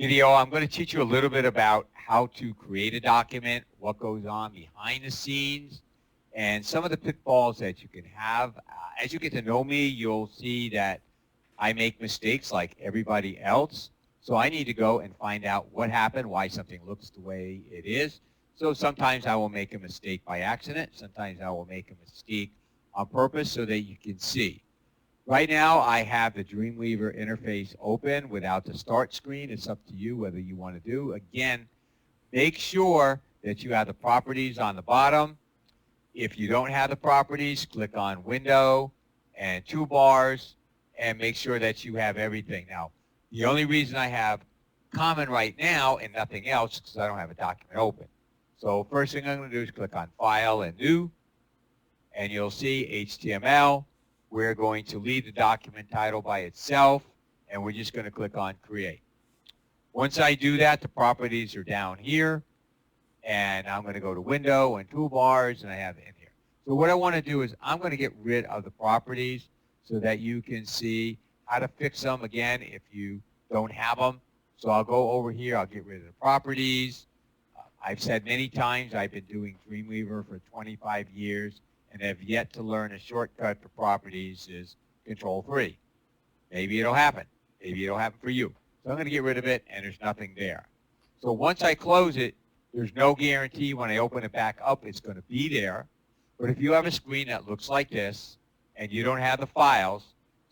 video, I'm going to teach you a little bit about how to create a document, what goes on behind the scenes, and some of the pitfalls that you can have. As you get to know me, you'll see that I make mistakes like everybody else. So I need to go and find out what happened, why something looks the way it is. So sometimes I will make a mistake by accident. Sometimes I will make a mistake on purpose so that you can see. Right now, I have the Dreamweaver interface open without the start screen. It's up to you whether you want to do. Again, make sure that you have the properties on the bottom. If you don't have the properties, click on Window and Toolbars and make sure that you have everything. Now, the only reason I have Common right now and nothing else is because I don't have a document open. So first thing I'm going to do is click on File and New, and you'll see HTML. We're going to leave the document title by itself, and we're just going to click on Create. Once I do that, the properties are down here, and I'm going to go to Window and Toolbars, and I have it in here. So what I want to do is I'm going to get rid of the properties so that you can see how to fix them again if you don't have them. So I'll go over here. I'll get rid of the properties. I've said many times I've been doing Dreamweaver for 25 years. And have yet to learn a shortcut for properties is Control-3. Maybe it'll happen. Maybe it'll happen for you. So I'm going to get rid of it, and there's nothing there. So once I close it, there's no guarantee when I open it back up it's going to be there. But if you have a screen that looks like this, and you don't have the files,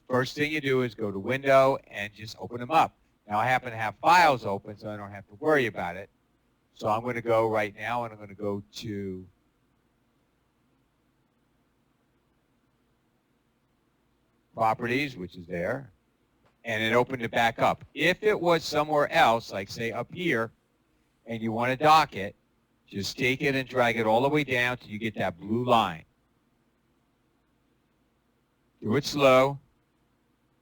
first thing you do is go to Window and just open them up. Now I happen to have files open, so I don't have to worry about it. So I'm going to go right now, and I'm going to go to Properties, which is there, and it opened it back up. If it was somewhere else, like say up here, and you want to dock it, just take it and drag it all the way down till you get that blue line. Do it slow,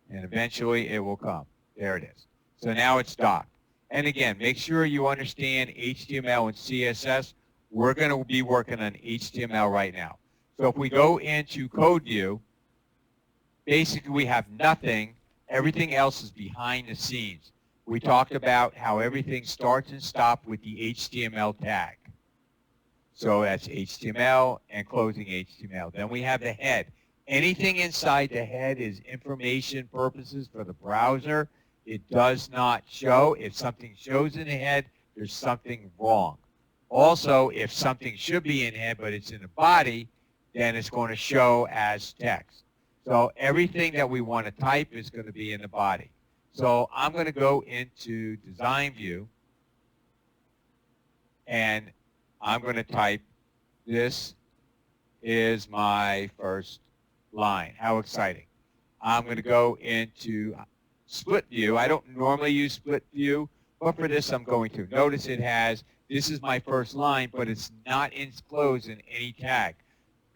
and eventually it will come. There it is. So now it's docked. And again, make sure you understand HTML and CSS. We're going to be working on HTML right now. So if we go into Code View, basically, we have nothing. Everything else is behind the scenes. We talked about how everything starts and stops with the HTML tag. So that's HTML and closing HTML. Then we have the head. Anything inside the head is information purposes for the browser. It does not show. If something shows in the head, there's something wrong. Also, if something should be in head but it's in the body, then it's going to show as text. So everything that we want to type is going to be in the body. So I'm going to go into Design View, and I'm going to type, this is my first line. How exciting. I'm going to go into Split View. I don't normally use Split View, but for this I'm going to. Notice it has, this is my first line, but it's not enclosed in any tag.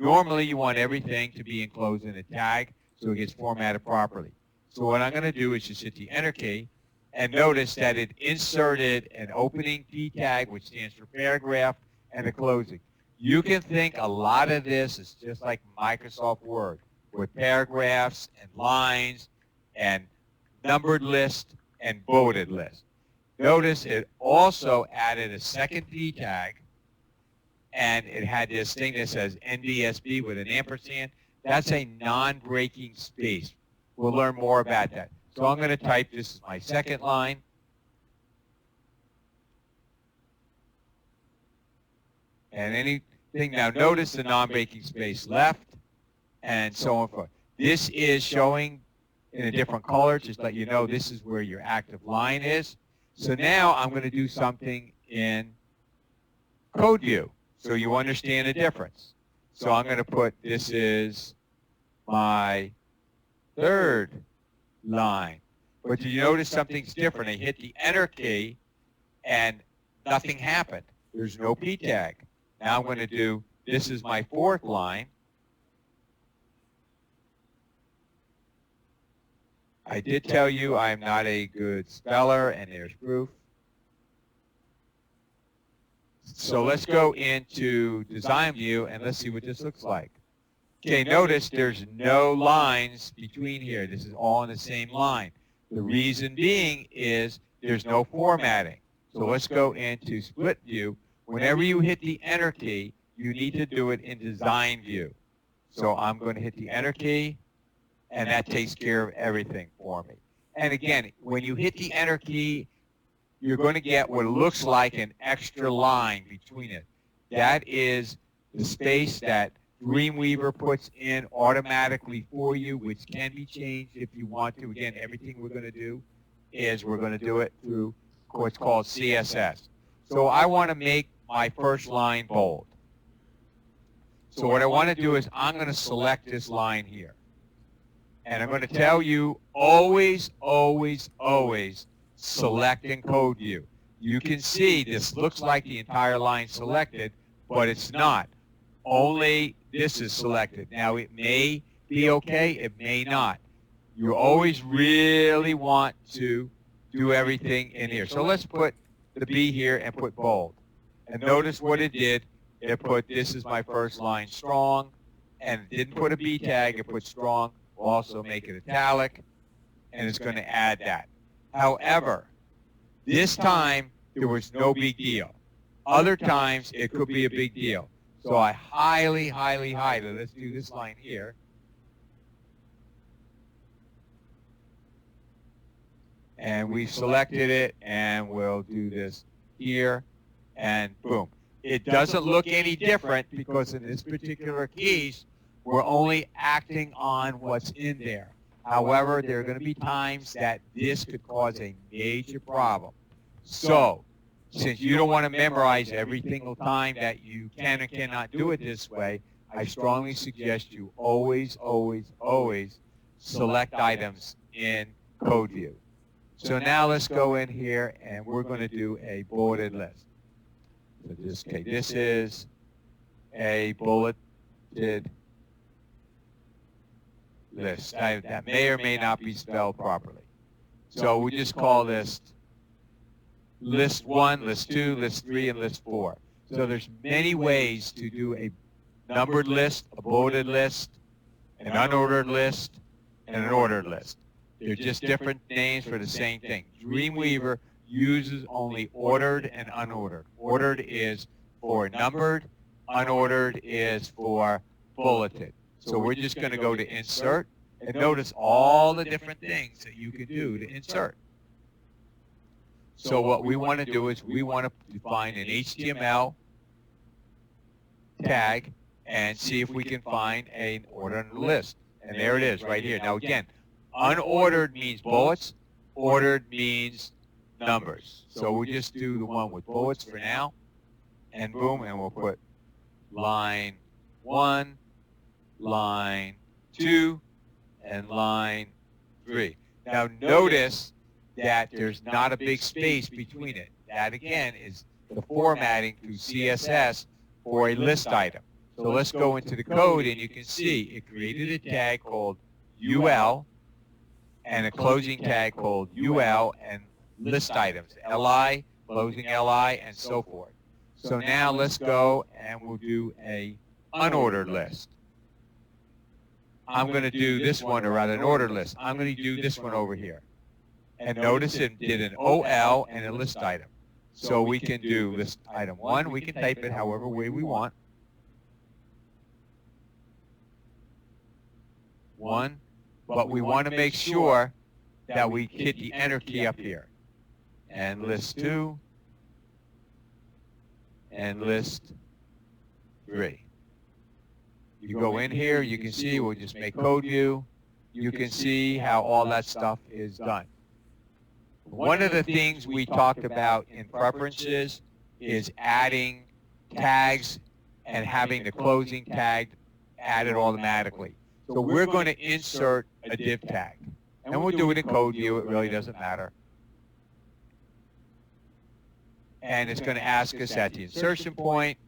Normally, you want everything to be enclosed in a tag so it gets formatted properly. So what I'm going to do is just hit the Enter key, and notice that it inserted an opening P tag, which stands for paragraph, and a closing. You can think a lot of this is just like Microsoft Word, with paragraphs and lines and numbered list and bulleted list. Notice it also added a second P tag, and it had this thing that says NDSB with an ampersand. That's a non-breaking space. We'll learn more about that. So I'm going to type, this is my second line. And anything, now notice the non-breaking space left, and so on forth. This is showing in a different color, just to let you know this is where your active line is. So now I'm going to do something in Code View, so you understand the difference. So I'm going to put, this is my third line. But you notice something's different. I hit the Enter key, and nothing happened. There's no P tag. Now I'm going to do, this is my fourth line. I did tell you I'm not a good speller, and there's proof. So let's go into Design View, and let's see what this looks like. Okay, notice there's no lines between here. This is all on the same line. The reason being is there's no formatting. So let's go into split view. Whenever you hit the enter key, you need to do it in design view. So I'm going to hit the enter key, and that takes care of everything for me. And again, when you hit the enter key, you're going to get what looks like an extra line between it. That is the space that Dreamweaver puts in automatically for you, which can be changed if you want to. Again, everything we're going to do is we're going to do it through what's called CSS. So I want to make my first line bold. So what I want to do is I'm going to select this line here. And I'm going to tell you always, always, always select in code view. You can see this looks like the entire line selected, but it's not. Only this is selected. Now it may be okay, it may not. You always really want to do everything in here. So let's put the B here and put bold. And notice what it did. It put this is my first line strong, and it didn't put a B tag, it put strong. We'll also make it italic, and it's going to add that. However, this time there was no big deal. Other times it could be a big deal. So I highly, highly, highly, let's do this line here. And we selected it, and we'll do this here, and boom. It doesn't look any different because in this particular case, we're only acting on what's in there. However, there are going to be times that this could cause a major problem. So, since you don't want to memorize every single time that you can or cannot do it this way, I strongly suggest you always, always, always select items in code view. So now let's go in here and we're going to do a bulleted list. So this is a bulleted list. That may or may not be spelled properly. So we just call this list 1, list 2, list 3, and list 4. So there's many ways to do a numbered list, a bulleted list, an unordered list, and an ordered list. They're just different names for the same thing. Dreamweaver uses only ordered and unordered. Ordered is for numbered, unordered is for bulleted. So we're just going to go to insert and notice all the different things that you can do to insert. So what we want to do is we want to define an HTML tag and see if we can find an ordered list. And there it is right here. Now again, unordered means bullets, ordered means numbers. So we'll just do the one with bullets for now. And boom, and we'll put line 1, line 2, and line 3. Now notice that there's not a big space between it. That again is the formatting through CSS for a list item. So let's go into the code and you can see it created a tag called UL and a closing tag called UL and list items, LI, closing LI, and so forth. So now let's go and we'll do a unordered list. I'm going to do this one, or rather an ordered list. I'm going to do this one over here. And notice it did an OL and a list item. So we can do list item 1. We can type it however way we want. 1. But we want to make sure that we hit the enter key up here. And list 2. And list 3. You go in here, you can see, we'll just make code view. You can see how all that stuff is done. One of the things we talked about in preferences is adding tags and having the closing tag added automatically. So we're going to insert a div tag. And we'll do it in code view, it really doesn't matter. And it's going to ask us at the insertion point,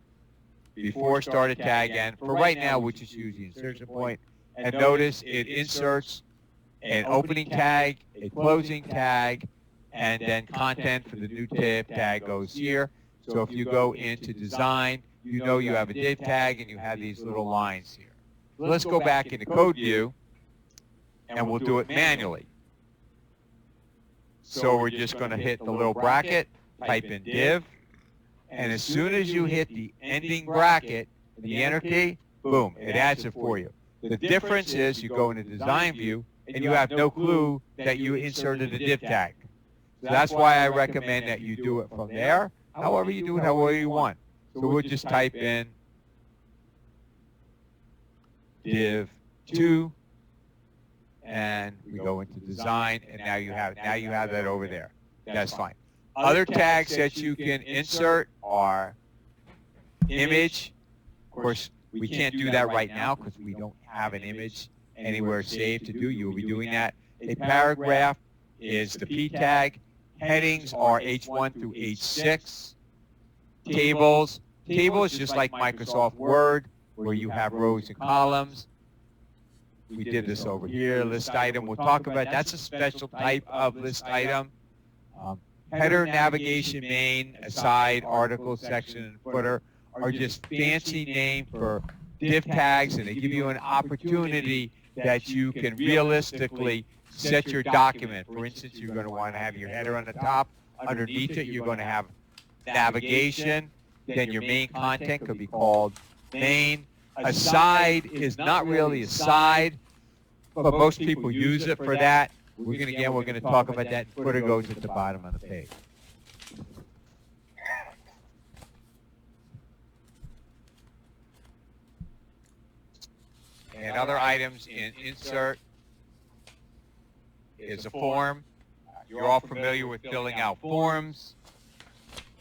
before start a tag, and for right now we'll just use the insertion point. And notice it inserts an opening tag, a closing tag, and then content for the new div tag goes here. So if you go into design, you know you have a div tag and you have these little lines here. So let's go back into code view and we'll do it manually. So we're just going to hit the little bracket, type in div, and as soon as you hit the ending bracket, the enter key, boom, it adds it for you. The difference is you go into design view and you have no clue that you inserted a div tag. So that's why I recommend that you do it from there. However, you do it however you want. So we'll just type in div 2, and we go into design, and now you have that over there. That's fine. Other tags that you can insert are image. Of course, we can't do that right now because we don't have an image anywhere saved to do. You'll be doing that. A paragraph is the P tag. Headings are H1 through H6. Tables just like Microsoft Word, where you have rows and columns. We did this over here. List item, we'll talk about. That's a special type of list item. Header, navigation, main, aside, article, section, and footer are just fancy name for div tags, and they give you an opportunity that you can realistically set your document. For instance, you're going to want to have your header on the top. Underneath it, you're going to have navigation. Then your main content could be called main. Aside is not really a side, but most people use it for that. We're going to talk about that. Footer goes at the bottom of the page. And other items in insert is a form. You're all familiar with filling out forms.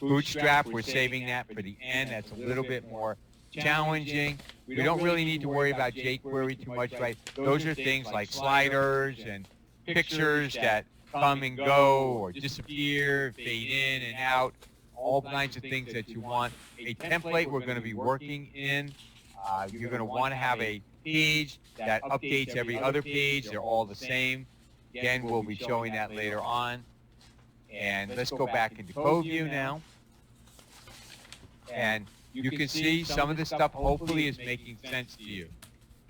Bootstrap, we're saving that for the end. That's a little bit more challenging. We don't really need to worry about jQuery too much, right? Those are things like sliders and pictures that come and go or disappear, fade in and out, all kinds of things that you want. A template we're going to be working in. You're going to want to have a page that updates every other page. They're all the same. Again, we'll be showing that later on. And let's go back into code view now. And you can see some of this stuff hopefully is making sense to you.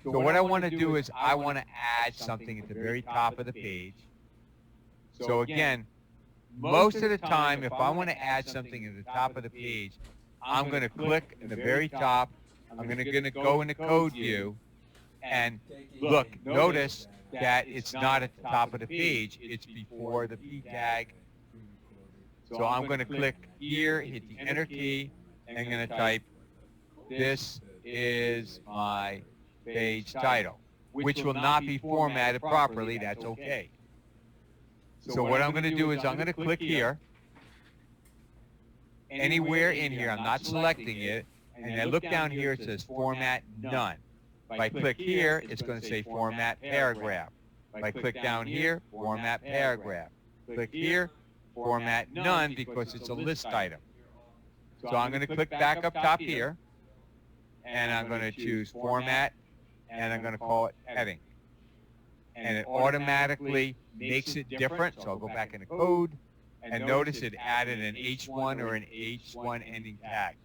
So what I want to do is I want to add something at the very top of the page. So again, most of the time, if I want to add something at the top of the page, I'm going to click in the very top. I'm going to go into code view. And look, notice that it's not at the top of the page. It's before the P tag. So I'm going to click here, hit the enter key, and I'm going to type, this is my page title, which will not be formatted properly. That's okay. So what I'm going to do is I'm going to click here. Anywhere in here, I'm not selecting it. And I look down here, it says format none. If I click here, it's going to say format paragraph. If I click down here, format paragraph. Click here, format none, because it's a list item. So I'm going to click back up top here, and I'm going to choose format, and I'm going to call it heading. And it automatically makes it different, so I'll go back into code, and notice it added an H1 or an H1 ending tag.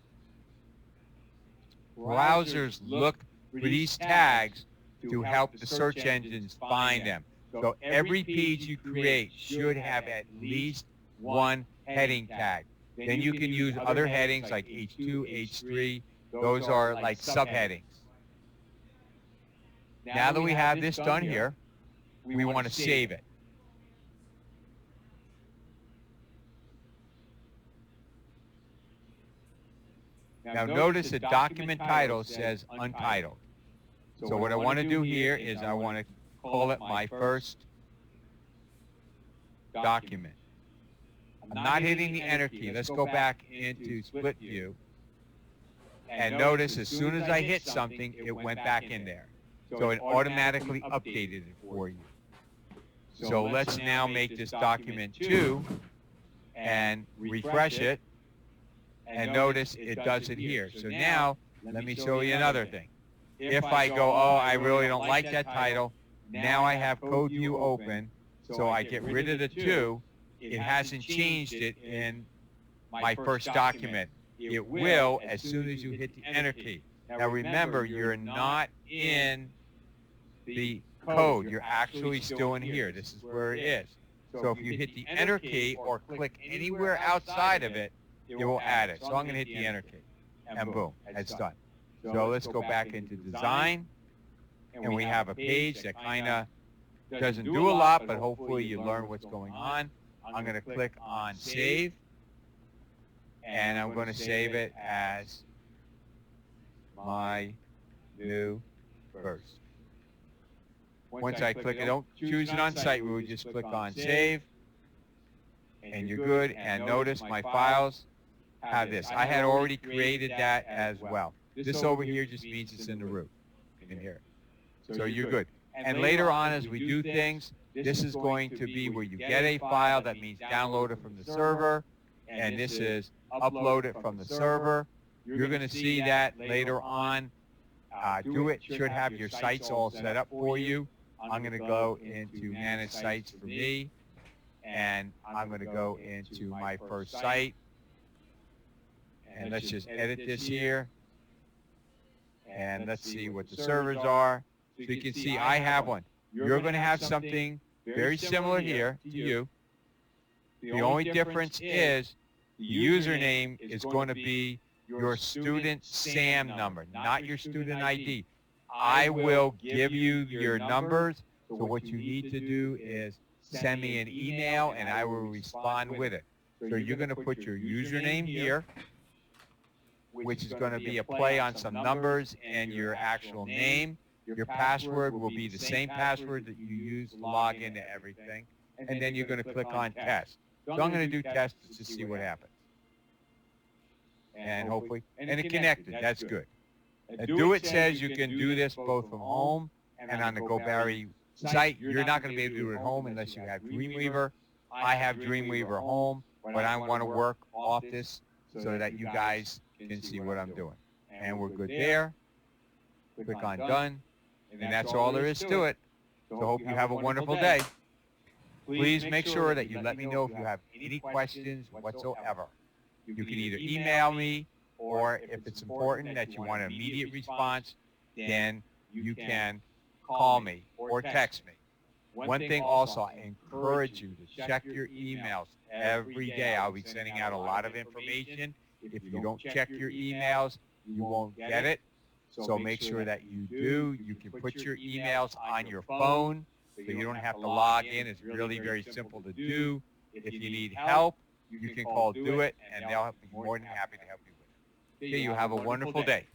Browsers look for these tags to help the search engines find them. So every page you create should have at least one heading tag. Then you can use other headings like H2, H3. Those are like subheadings. Now that we have this done here, we want to save it. Now notice the document title says untitled. So what I want to do here is I want to call it my first document. I'm not hitting the enter key. Let's go back into split view. And notice as soon as I hit something, it went back in there. So it automatically updated it for you. So let's now make this document 2 and refresh it. And notice it does it here. So now, let me show you another thing. If I go, oh, I really don't like that title, now I have code view open, so I get rid of the 2. It hasn't changed it in my first document. It will as soon as you hit the enter key. Now remember, you're not in the code. You're actually still in here. This is where it is. So if you hit the enter key or click anywhere outside of it, it will add it. So I'm going to hit the enter key, and boom, it's done. So let's go back into design, and we have a page that kind of doesn't do a lot, but hopefully you learn what's going on. I'm going to click on save, and I'm going to save it as my new verse. Once I click it, don't choose it on site, we would just click on save, and you're good. And notice my files have this. I had already created that as well. This over here just means it's in the root. You can hear it. So you're good. And later on, as we do things, this is going to be where you get a file. That means download it from the server, and this is upload it from the server. You're going to see that later on. Do it should have your sites all set up for you. I'm going to go into manage sites for me, and I'm going to go into my first site, and let's just edit this here, and let's see what the servers are. So you can see I have one. You're going to have something very similar here to you. The only difference is the username is going to be your student SAM number, not your student ID. I will give you your numbers, so what you need to do is send me an email, and I will respond with it. So you're going to put your username here, which is going to be a play on some numbers and your actual name. Your password will be the same password that you use to log into everything. And then you're going to click on test. So I'm going to do test to see what happens. And hopefully, and it connected. That's good. Do It says you can do this both from home and on the GoBarry site. You're not going to be able to do it at home unless you have Dreamweaver. I have Dreamweaver Home, but I want to work off this so that you guys can see what I'm doing. And we're good there. Click on done. And that's all there is to it. So hope you have a wonderful day. Please make sure that you let me know if you have any questions whatsoever. You can either email me, or if it's important that you want an immediate response, then you can call me or text me. One thing also, I encourage you to check your emails every day. I'll be sending out a lot of information. If you don't check your emails, you won't get it. So make sure that you do. You can put your emails on your phone so you don't have to log in. It's really very simple to do. If you need help, you can call Do It, and they'll be more than happy to help you with it. Okay, you have a wonderful day.